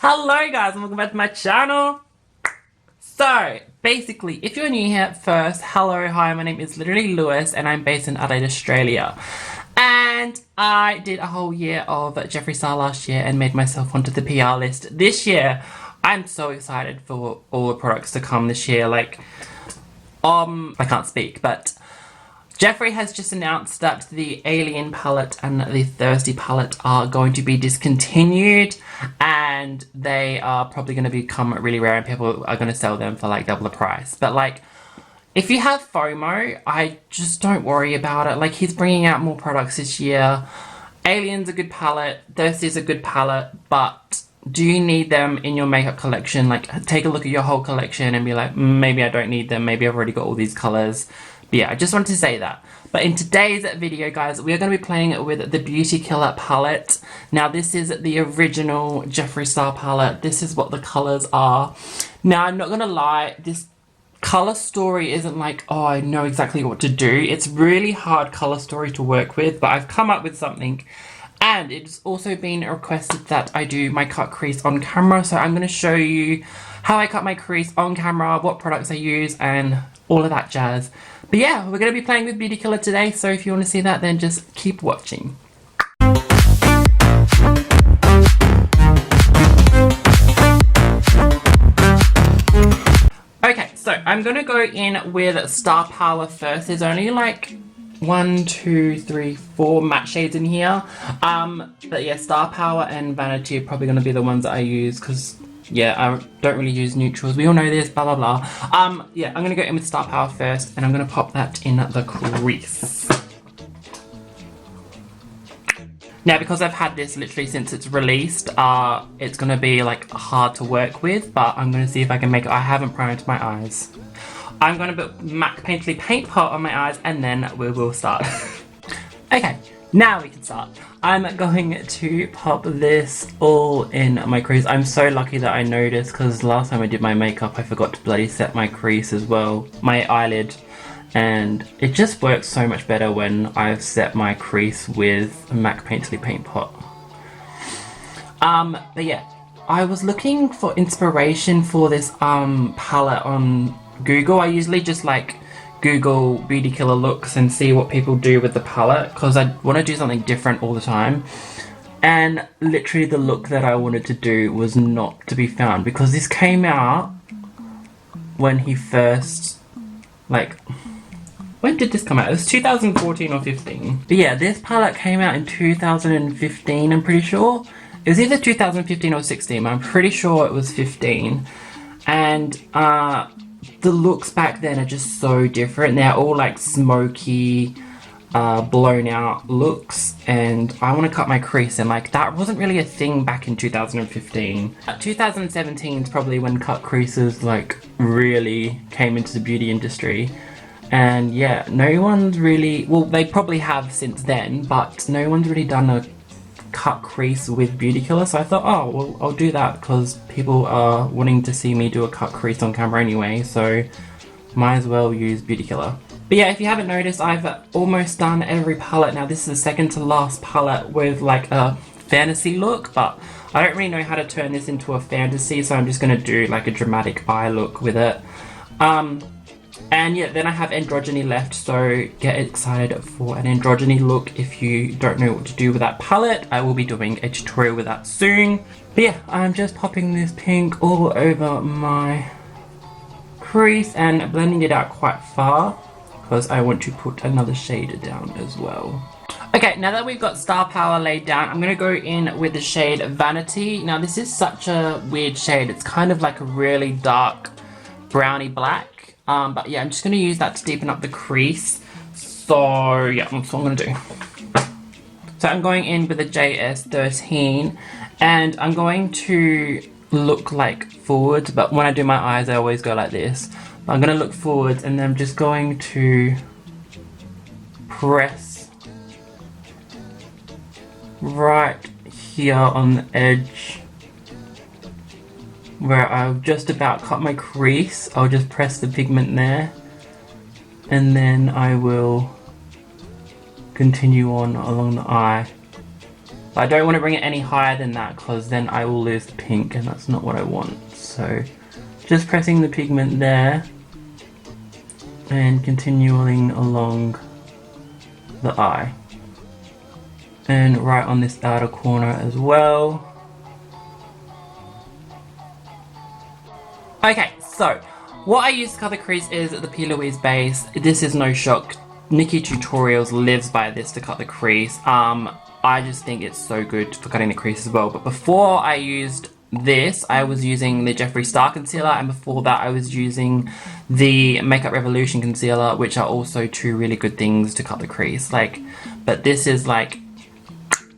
Hello guys and welcome back to my channel. So basically, if you're new here, first, hello, hi, my name is Literally Lewis and I'm based in Adelaide, Australia. And I did a whole year of Jeffree Star last year and made myself onto the PR list this year. I'm so excited for all the products to come this year. I can't speak, but Jeffree has just announced that the Alien palette and the Thirsty palette are going to be discontinued, and they are probably going to become really rare and people are going to sell them for like double the price. But if you have FOMO, I just don't worry about it. He's bringing out more products this year. Alien's a good palette, Thirsty's a good palette, but do you need them in your makeup collection? Take a look at your whole collection and be like, maybe I don't need them, maybe I've already got all these colours. But yeah, I just wanted to say that. But in today's video, guys, we are going to be playing with the Beauty Killer palette. Now, this is the original Jeffree Star palette. This is what the colours are. Now, I'm not going to lie, this colour story isn't oh, I know exactly what to do. It's really hard colour story to work with, but I've come up with something. And it's also been requested that I do my cut crease on camera. So I'm going to show you how I cut my crease on camera, what products I use, and all of that jazz. But yeah, we're going to be playing with Beauty Killer today, so if you want to see that, then just keep watching. Okay, so I'm going to go in with Star Power first. There's only 1, 2, 3, 4 matte shades in here. But yeah, Star Power and Vanity are probably going to be the ones that I use because, yeah, I don't really use neutrals. We all know this, blah, blah, blah. Yeah, I'm going to go in with Star Power first, and I'm going to pop that in the crease. Now, because I've had this literally since it's released, it's going to be, hard to work with, but I'm going to see if I can make it. I haven't primed my eyes. I'm going to put MAC Painterly Paint Pot on my eyes, and then we will start. Okay, now we can start. I'm going to pop this all in my crease. I'm so lucky that I noticed, because last time I did my makeup, I forgot to bloody set my crease as well, my eyelid. And it just works so much better when I've set my crease with MAC Painterly Paint Pot. But yeah, I was looking for inspiration for this palette on Google. I usually just Google Beauty Killer looks and see what people do with the palette because I want to do something different all the time. And literally the look that I wanted to do was not to be found because this came out when he first, when did this come out? It was 2014 or 15. But yeah, this palette came out in 2015, I'm pretty sure. It was either 2015 or 16, but I'm pretty sure it was 15. And the looks back then are just so different. They're all smoky, blown out looks, and I want to cut my crease, and that wasn't really a thing back in 2015. 2017 is probably when cut creases really came into the beauty industry. And yeah, no one's really, well, they probably have since then, but no one's really done a cut crease with Beauty Killer, so I thought, oh, well, I'll do that because people are wanting to see me do a cut crease on camera anyway, so might as well use Beauty Killer. But yeah, if you haven't noticed, I've almost done every palette. Now, this is the second to last palette with a fantasy look, but I don't really know how to turn this into a fantasy, so I'm just going to do a dramatic eye look with it. And yeah, then I have androgyny left, so get excited for an androgyny look. If you don't know what to do with that palette, I will be doing a tutorial with that soon. But yeah, I'm just popping this pink all over my crease and blending it out quite far because I want to put another shade down as well. Okay, now that we've got Star Power laid down, I'm going to go in with the shade Vanity. Now, this is such a weird shade. It's kind of a really dark browny black. But yeah, I'm just going to use that to deepen up the crease. So yeah, that's what I'm going to do. So I'm going in with the JS13 and I'm going to look forwards, but when I do my eyes I always go like this. But I'm going to look forwards and then I'm just going to press right here on the edge where I've just about cut my crease. I'll just press the pigment there and then I will continue on along the eye But I don't want to bring it any higher than that because then I will lose the pink and that's not what I want. So just pressing the pigment there and continuing along the eye. And right on this outer corner as well. Okay, so what I use to color the crease is the P. Louise base. This is no shock. Nikki Tutorials lives by this to cut the crease. I just think it's so good for cutting the crease as well. But before I used this, I was using the Jeffree Star Concealer, and before that I was using the Makeup Revolution Concealer, which are also two really good things to cut the crease. Like, but this is like,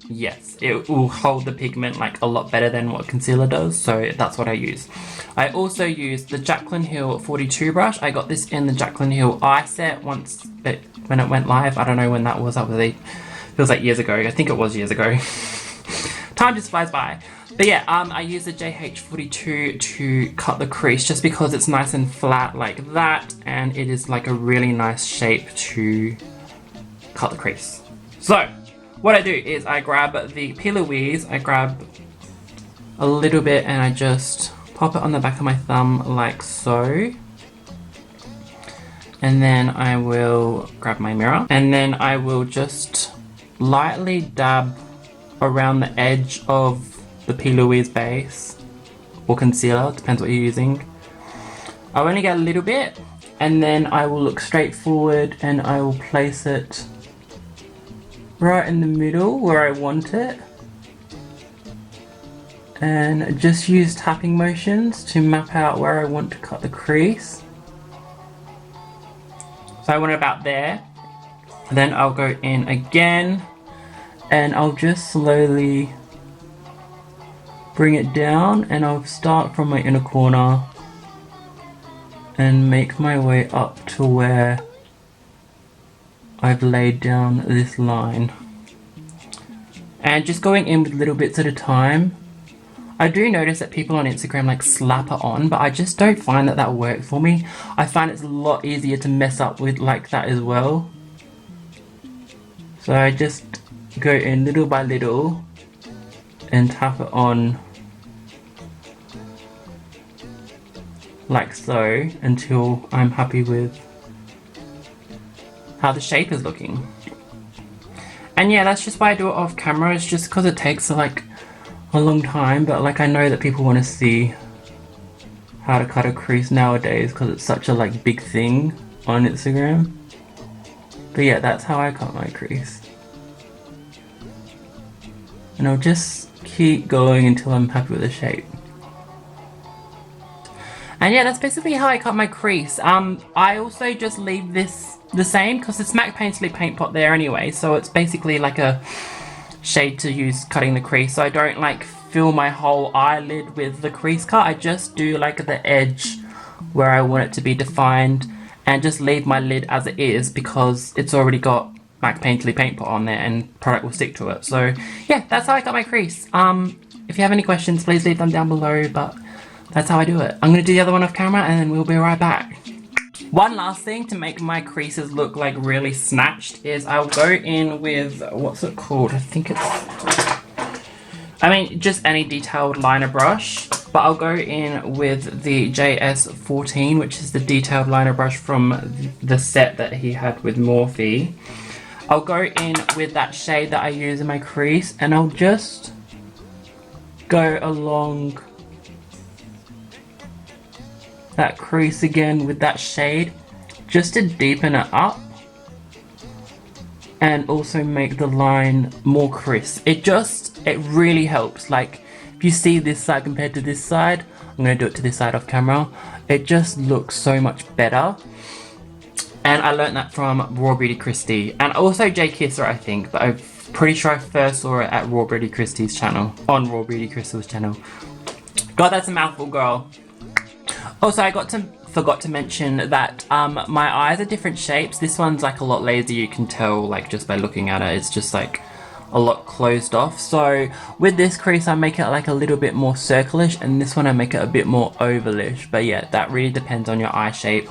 yes, it will hold the pigment like a lot better than what concealer does, so that's what I use. I also use the Jaclyn Hill 42 brush. I got this in the Jaclyn Hill eye set when it went live. I don't know when that was. Feels like years ago. I think it was years ago. Time just flies by. But yeah, I use the JH42 to cut the crease just because it's nice and flat like that, and it is like a really nice shape to cut the crease. So what I do is I grab the P. Louise, I grab a little bit and I just pop it on the back of my thumb like so. And then I will grab my mirror and then I will just lightly dab around the edge of the P. Louise base or concealer, depends what you're using. I'll only get a little bit and then I will look straight forward and I will place it right in the middle where I want it and just use tapping motions to map out where I want to cut the crease. So I want it about there. Then I'll go in again and I'll just slowly bring it down and I'll start from my inner corner and make my way up to where I've laid down this line. And just going in with little bits at a time. I do notice that people on Instagram like slap it on, but I just don't find that works for me. I find it's a lot easier to mess up with like that as well. So I just go in little by little and tap it on like so until I'm happy with how the shape is looking. And yeah, that's just why I do it off camera. It's just because it takes like a long time, but like I know that people want to see how to cut a crease nowadays because it's such a like big thing on Instagram. But yeah, that's how I cut my crease. And I'll just keep going until I'm happy with the shape. And yeah, that's basically how I cut my crease. I also just leave this the same because it's MAC Painterly paint pot there anyway, so it's basically like a shade to use cutting the crease. So I don't like fill my whole eyelid with the crease cut. I just do like the edge where I want it to be defined and just leave my lid as it is because it's already got MAC Painterly paint pot on there and product will stick to it. So yeah, that's how I cut my crease. If you have any questions, please leave them down below, but that's how I do it. I'm going to do the other one off camera and then we'll be right back. One last thing to make my creases look like really snatched is I'll go in with, what's it called? I think it's, just any detailed liner brush, but I'll go in with the JS14, which is the detailed liner brush from the set that he had with Morphe. I'll go in with that shade that I use in my crease and I'll just go along that crease again with that shade just to deepen it up and also make the line more crisp. It really helps. Like if you see this side compared to this side, I'm going to do it to this side off camera, it just looks so much better. And I learned that from Raw Beauty Christie and also Jay Kisser, I think, but I'm pretty sure I first saw it at Raw Beauty Christie's channel, on Raw Beauty Crystal's channel. God, that's a mouthful, girl. Also, I forgot to mention that my eyes are different shapes. This one's like a lot lazier, you can tell like just by looking at it. It's just like a lot closed off. So with this crease I make it like a little bit more circlish and this one I make it a bit more ovalish. But yeah, that really depends on your eye shape.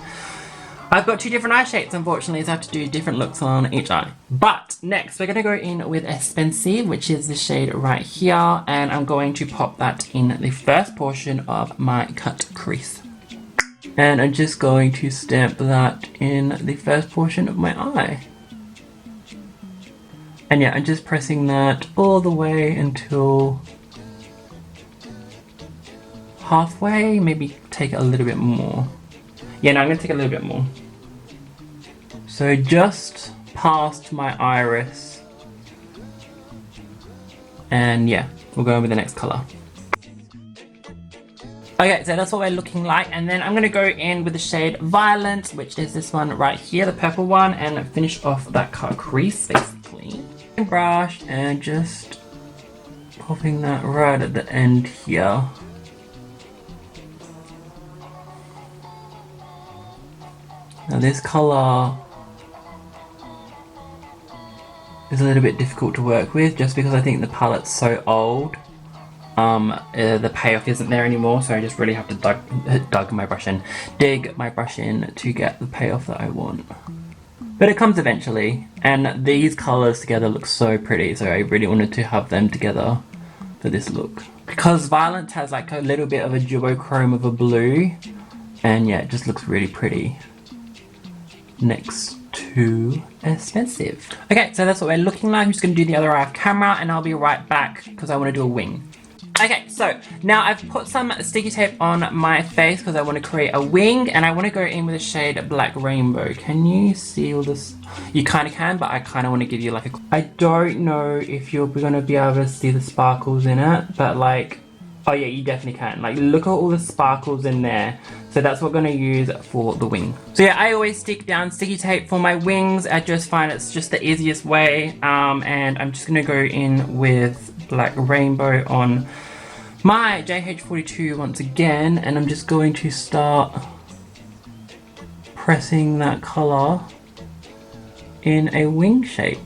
I've got two different eye shapes, unfortunately, so I have to do different looks on each eye. But next, we're going to go in with Expensive, which is the shade right here, and I'm going to pop that in the first portion of my cut crease. And I'm just going to stamp that in the first portion of my eye. And yeah, I'm just pressing that all the way until halfway, maybe take a little bit more. Yeah, no, I'm going to take a little bit more. So just past my iris. And yeah, we'll go in with the next colour. Okay, so that's what we're looking like. And then I'm going to go in with the shade Violent, which is this one right here, the purple one, and finish off that cut crease, basically. Brush and just popping that right at the end here. Now this colour is a little bit difficult to work with just because I think the palette's so old. The payoff isn't there anymore, so I just really have to dig my brush in to get the payoff that I want. But it comes eventually, and these colours together look so pretty, so I really wanted to have them together for this look. Because Violent has like a little bit of a duochrome of a blue, and yeah, it just looks really pretty next to Expensive. Okay, so that's what we're looking like. I'm just going to do the other eye off camera, and I'll be right back because I want to do a wing. Okay, so now I've put some sticky tape on my face because I want to create a wing, and I want to go in with a shade Black Rainbow. Can you see all this? You kind of can, but I kind of want to give you like a... I don't know if you're going to be able to see the sparkles in it, but like... Oh yeah, you definitely can. Like, look at all the sparkles in there. So that's what we're going to use for the wing. So yeah, I always stick down sticky tape for my wings. I just find it's just the easiest way. And I'm just going to go in with Black Rainbow on my JH42 once again, and I'm just going to start pressing that colour in a wing shape.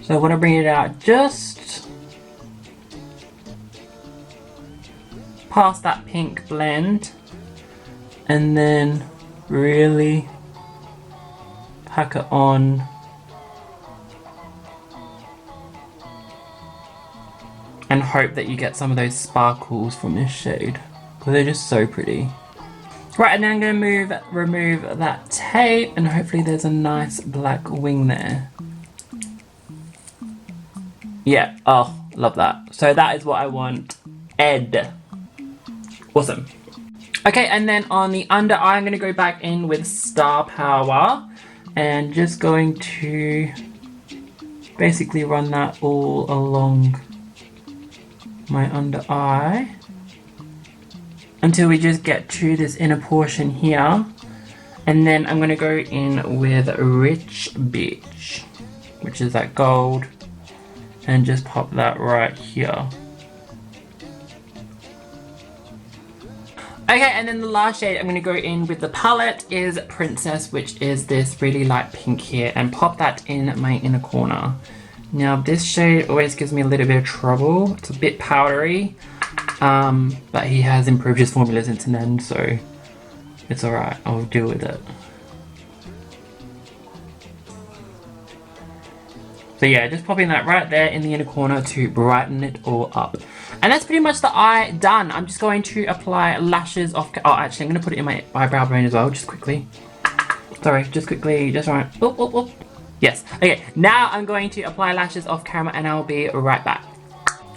So I want to bring it out just past that pink blend, and then really pack it on and hope that you get some of those sparkles from this shade, because they're just so pretty. Right, and then I'm going to remove that tape, and hopefully there's a nice black wing there. Yeah, oh, love that. So that is what I want. Ed. Awesome. Okay, and then on the under eye, I'm going to go back in with Star Power, and just going to basically run that all along my under eye until we just get to this inner portion here. And then I'm going to go in with Rich Bitch, which is that gold, and just pop that right here. Okay, and then the last shade I'm going to go in with the palette is Princess, which is this really light pink here, and pop that in my inner corner. Now this shade always gives me a little bit of trouble. It's a bit powdery, but he has improved his formula since then, so it's alright, I'll deal with it. So yeah, just popping that right there in the inner corner to brighten it all up. And that's pretty much the eye done. I'm just going to apply lashes off... Oh, actually, I'm going to put it in my eyebrow bone as well, just quickly. Sorry, just quickly, just right. Oop, oop, oop. Yes. Okay, now I'm going to apply lashes off camera, and I'll be right back.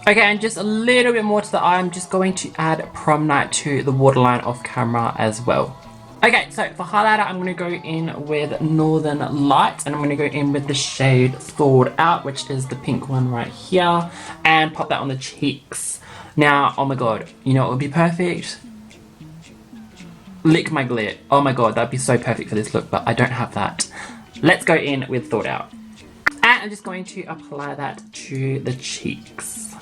Okay, and just a little bit more to the eye. I'm just going to add Prom Night to the waterline off camera as well. Okay, so for highlighter, I'm going to go in with Northern Lights, and I'm going to go in with the shade Thawed Out, which is the pink one right here, and pop that on the cheeks. Now, oh my god, you know what would be perfect? Lick My Glit. Oh my god, that'd be so perfect for this look, but I don't have that. Let's go in with Thawed Out. And I'm just going to apply that to the cheeks.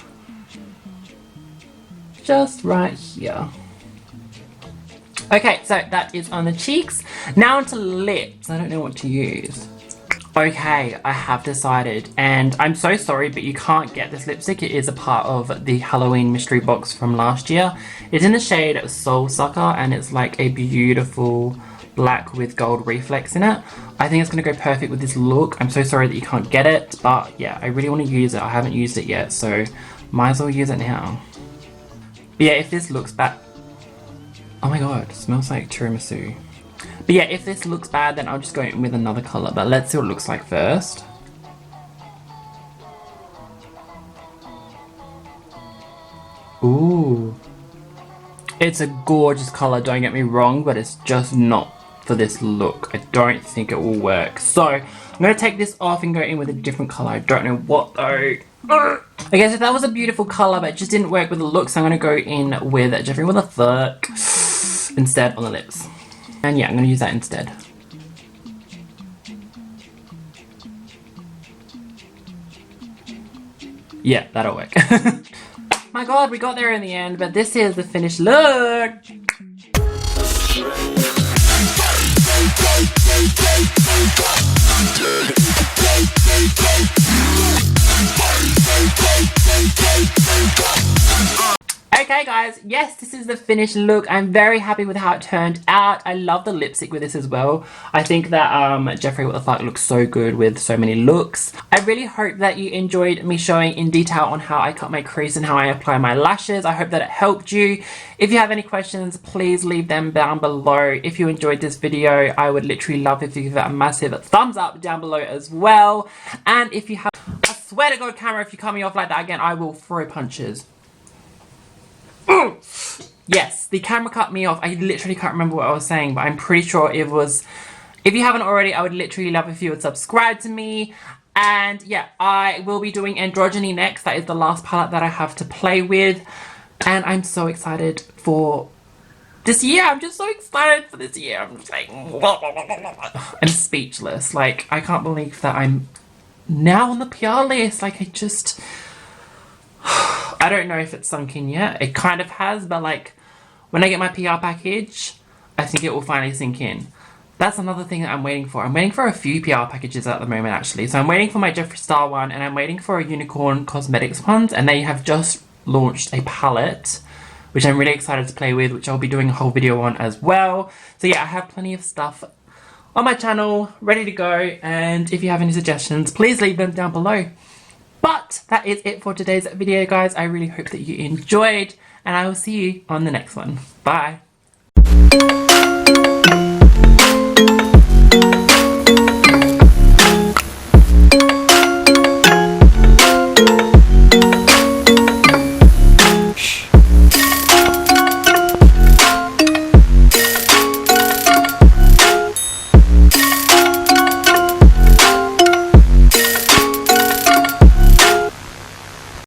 Just right here. Okay, so that is on the cheeks. Now onto lips. I don't know what to use. Okay, I have decided, and I'm so sorry, but you can't get this lipstick. It is a part of the Halloween mystery box from last year. It's in the shade Soul Sucker, and it's like a beautiful black with gold reflex in it. I think it's going to go perfect with this look. I'm so sorry that you can't get it, but yeah, I really want to use it. I haven't used it yet, so might as well use it now. But yeah, if this looks bad... Oh my god, it smells like tiramisu. But yeah, if this looks bad, then I'll just go in with another colour. But let's see what it looks like first. Ooh. It's a gorgeous colour, don't get me wrong, but it's just not for this look. I don't think it will work. So, I'm going to take this off and go in with a different colour. I don't know what though. Okay, so that was a beautiful colour, but it just didn't work with the look. So I'm going to go in with Jeffree with a fuck instead on the lips. And yeah, I'm going to use that instead. Yeah, that'll work. My god, we got there in the end, but this is the finished look. Okay guys, yes, this is the finished look. I'm very happy with how it turned out. I love the lipstick with this as well. I think that Jeffree What the Fuck looks so good with so many looks. I really hope that you enjoyed me showing in detail on how I cut my crease and how I apply my lashes. I hope that it helped you. If you have any questions, please leave them down below. If you enjoyed this video, I would literally love if you give it a massive thumbs up down below as well. And if you have, I swear to God, camera, if you cut me off like that again, I will throw punches. Yes, the camera cut me off. I literally can't remember what I was saying, but I'm pretty sure it was... If you haven't already, I would literally love if you would subscribe to me. And yeah, I will be doing Androgyny next. That is the last palette that I have to play with. And I'm so excited for this year. I'm just so excited for this year. I'm just like... I'm speechless. Like, I can't believe that I'm now on the PR list. Like, I just... I don't know if it's sunk in yet. It kind of has, but like when I get my PR package, I think it will finally sink in. That's another thing that I'm waiting for. I'm waiting for a few PR packages at the moment actually. So I'm waiting for my Jeffree Star one and I'm waiting for a Unicorn Cosmetics one, and they have just launched a palette which I'm really excited to play with, which I'll be doing a whole video on as well. So yeah, I have plenty of stuff on my channel ready to go, and if you have any suggestions, please leave them down below. But that is it for today's video, guys. I really hope that you enjoyed, and I will see you on the next one. Bye.